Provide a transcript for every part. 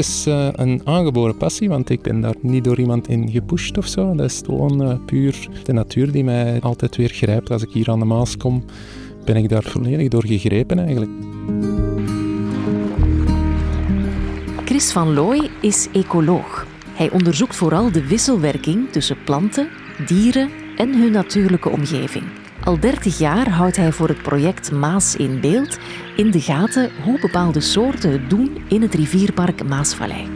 is een aangeboren passie, want ik ben daar niet door iemand in gepusht of zo. Dat is gewoon puur de natuur die mij altijd weer grijpt. Als ik hier aan de Maas kom, ben ik daar volledig door gegrepen eigenlijk. Chris van Looy is ecoloog. Hij onderzoekt vooral de wisselwerking tussen planten, dieren en hun natuurlijke omgeving. Al 30 jaar houdt hij voor het project Maas in Beeld in de gaten hoe bepaalde soorten het doen in het rivierpark Maasvallei.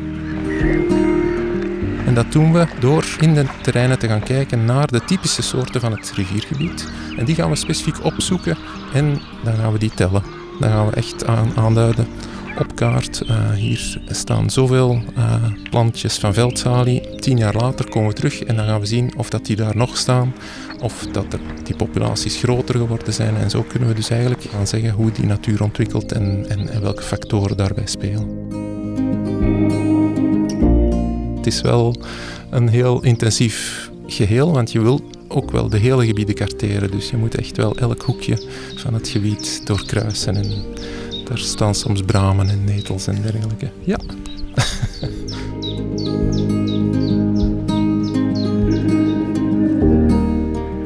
En dat doen we door in de terreinen te gaan kijken naar de typische soorten van het riviergebied. En die gaan we specifiek opzoeken en dan gaan we die tellen. Dan gaan we echt aanduiden op kaart. Hier staan zoveel plantjes van veldsalie. 10 jaar later komen we terug en dan gaan we zien of dat die daar nog staan. Of dat die populaties groter geworden zijn. En zo kunnen we dus eigenlijk gaan zeggen hoe die natuur ontwikkelt en welke factoren daarbij spelen. Het is wel een heel intensief geheel, want je wil ook wel de hele gebieden karteren. Dus je moet echt wel elk hoekje van het gebied doorkruisen. En daar staan soms bramen en netels en dergelijke. Ja.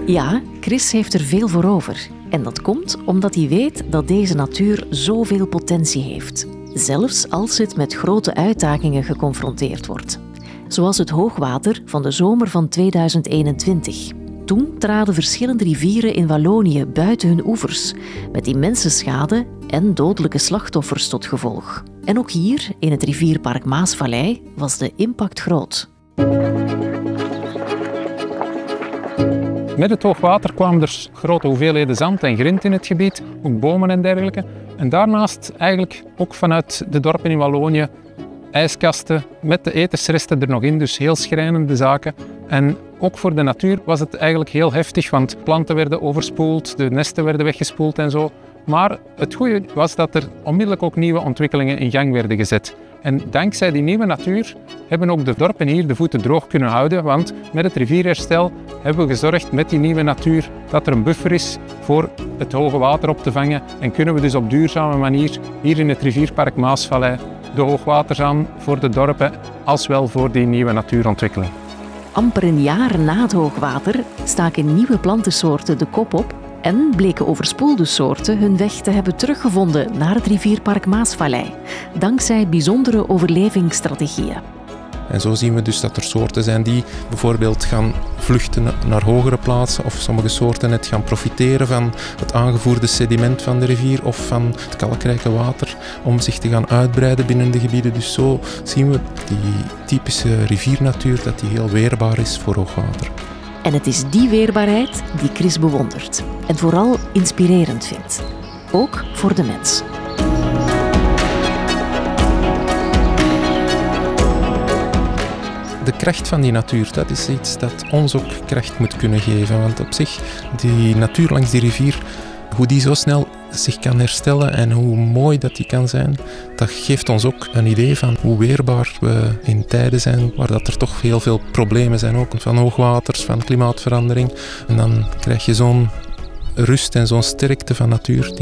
Ja, Chris heeft er veel voor over. En dat komt omdat hij weet dat deze natuur zoveel potentie heeft. Zelfs als het met grote uitdagingen geconfronteerd wordt. Zoals het hoogwater van de zomer van 2021. Toen traden verschillende rivieren in Wallonië buiten hun oevers, met immense schade en dodelijke slachtoffers tot gevolg. En ook hier, in het rivierpark Maasvallei, was de impact groot. Met het hoogwater kwamen er grote hoeveelheden zand en grind in het gebied, ook bomen en dergelijke. En daarnaast eigenlijk ook vanuit de dorpen in Wallonië ijskasten met de etensresten er nog in, dus heel schrijnende zaken. En ook voor de natuur was het eigenlijk heel heftig, want planten werden overspoeld, de nesten werden weggespoeld en zo. Maar het goede was dat er onmiddellijk ook nieuwe ontwikkelingen in gang werden gezet. En dankzij die nieuwe natuur hebben ook de dorpen hier de voeten droog kunnen houden, want met het rivierherstel hebben we gezorgd met die nieuwe natuur dat er een buffer is voor het hoge water op te vangen en kunnen we dus op duurzame manier hier in het rivierpark Maasvallei de hoogwaters aan voor de dorpen als wel voor die nieuwe natuurontwikkeling. Amper een jaar na het hoogwater staken nieuwe plantensoorten de kop op en bleken overspoelde soorten hun weg te hebben teruggevonden naar het rivierpark Maasvallei, dankzij bijzondere overlevingsstrategieën. En zo zien we dus dat er soorten zijn die bijvoorbeeld gaan vluchten naar hogere plaatsen of sommige soorten net gaan profiteren van het aangevoerde sediment van de rivier of van het kalkrijke water om zich te gaan uitbreiden binnen de gebieden. Dus zo zien we die typische riviernatuur dat die heel weerbaar is voor hoogwater. En het is die weerbaarheid die Chris bewondert en vooral inspirerend vindt. Ook voor de mens. De kracht van die natuur, dat is iets dat ons ook kracht moet kunnen geven. Want op zich, die natuur langs die rivier, hoe die zo snel zich kan herstellen en hoe mooi dat die kan zijn, dat geeft ons ook een idee van hoe weerbaar we in tijden zijn waar dat er toch heel veel problemen zijn, ook van hoogwaters, van klimaatverandering. En dan krijg je zo'n rust en zo'n sterkte van natuur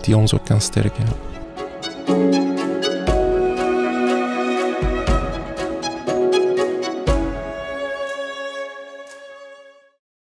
die ons ook kan sterken.